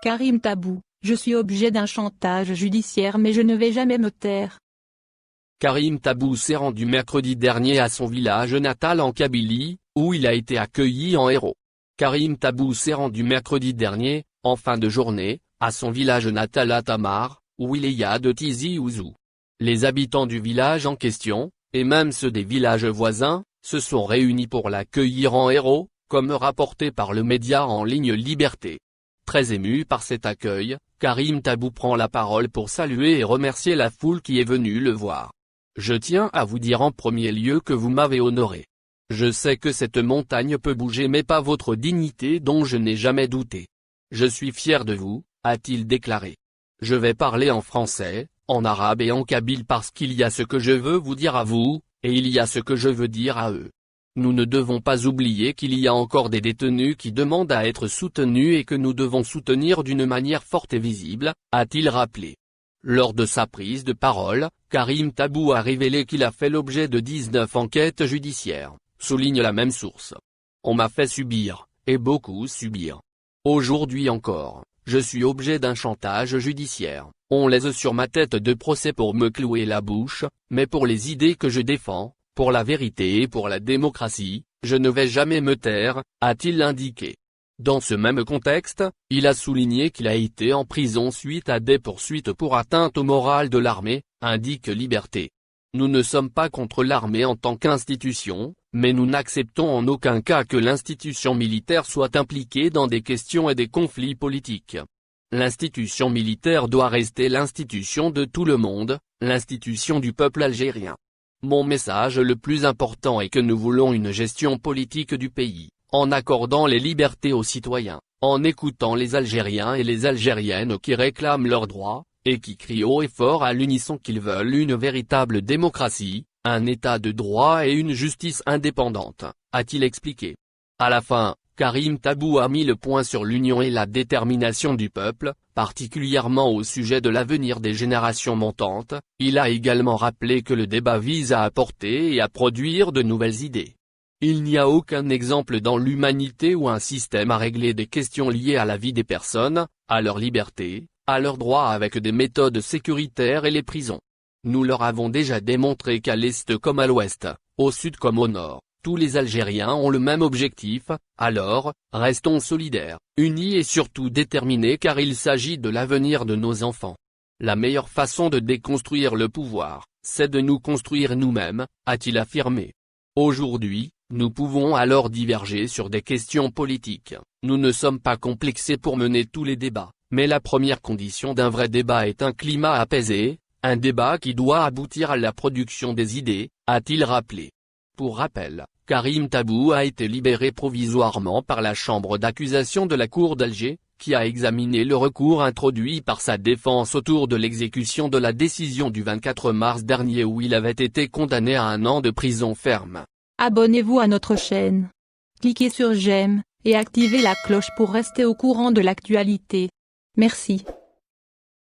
Karim Tabou, je suis objet d'un chantage judiciaire mais je ne vais jamais me taire. Karim Tabou s'est rendu mercredi dernier à son village natal en Kabylie, où il a été accueilli en héros. Karim Tabou s'est rendu mercredi dernier, en fin de journée, à son village natal à Tamar, wilaya de Tizi Ouzou. Les habitants du village en question, et même ceux des villages voisins, se sont réunis pour l'accueillir en héros, comme rapporté par le média en ligne Liberté. Très ému par cet accueil, Karim Tabou prend la parole pour saluer et remercier la foule qui est venue le voir. Je tiens à vous dire en premier lieu que vous m'avez honoré. Je sais que cette montagne peut bouger mais pas votre dignité dont je n'ai jamais douté. Je suis fier de vous, a-t-il déclaré. Je vais parler en français, en arabe et en kabyle parce qu'il y a ce que je veux vous dire à vous, et il y a ce que je veux dire à eux. Nous ne devons pas oublier qu'il y a encore des détenus qui demandent à être soutenus et que nous devons soutenir d'une manière forte et visible, a-t-il rappelé. Lors de sa prise de parole, Karim Tabou a révélé qu'il a fait l'objet de 19 enquêtes judiciaires, souligne la même source. On m'a fait subir, et beaucoup subir. Aujourd'hui encore, je suis objet d'un chantage judiciaire. On laisse sur ma tête de procès pour me clouer la bouche, mais pour les idées que je défends, pour la vérité et pour la démocratie, je ne vais jamais me taire, a-t-il indiqué. Dans ce même contexte, il a souligné qu'il a été en prison suite à des poursuites pour atteinte au moral de l'armée, indique Liberté. Nous ne sommes pas contre l'armée en tant qu'institution, mais nous n'acceptons en aucun cas que l'institution militaire soit impliquée dans des questions et des conflits politiques. L'institution militaire doit rester l'institution de tout le monde, l'institution du peuple algérien. Mon message le plus important est que nous voulons une gestion politique du pays, en accordant les libertés aux citoyens, en écoutant les Algériens et les Algériennes qui réclament leurs droits, et qui crient haut et fort à l'unisson qu'ils veulent une véritable démocratie, un état de droit et une justice indépendante, a-t-il expliqué. À la fin, Karim Tabou a mis le point sur l'union et la détermination du peuple, particulièrement au sujet de l'avenir des générations montantes. Il a également rappelé que le débat vise à apporter et à produire de nouvelles idées. Il n'y a aucun exemple dans l'humanité où un système a réglé des questions liées à la vie des personnes, à leur liberté, à leurs droits avec des méthodes sécuritaires et les prisons. Nous leur avons déjà démontré qu'à l'est comme à l'ouest, au sud comme au nord, tous les Algériens ont le même objectif, alors, restons solidaires, unis et surtout déterminés car il s'agit de l'avenir de nos enfants. La meilleure façon de déconstruire le pouvoir, c'est de nous construire nous-mêmes, a-t-il affirmé. Aujourd'hui, nous pouvons alors diverger sur des questions politiques, nous ne sommes pas complexés pour mener tous les débats, mais la première condition d'un vrai débat est un climat apaisé, un débat qui doit aboutir à la production des idées, a-t-il rappelé. Pour rappel, Karim Tabou a été libéré provisoirement par la chambre d'accusation de la Cour d'Alger, qui a examiné le recours introduit par sa défense autour de l'exécution de la décision du 24 mars dernier où il avait été condamné à 1 an de prison ferme. Abonnez-vous à notre chaîne. Cliquez sur j'aime, et activez la cloche pour rester au courant de l'actualité. Merci.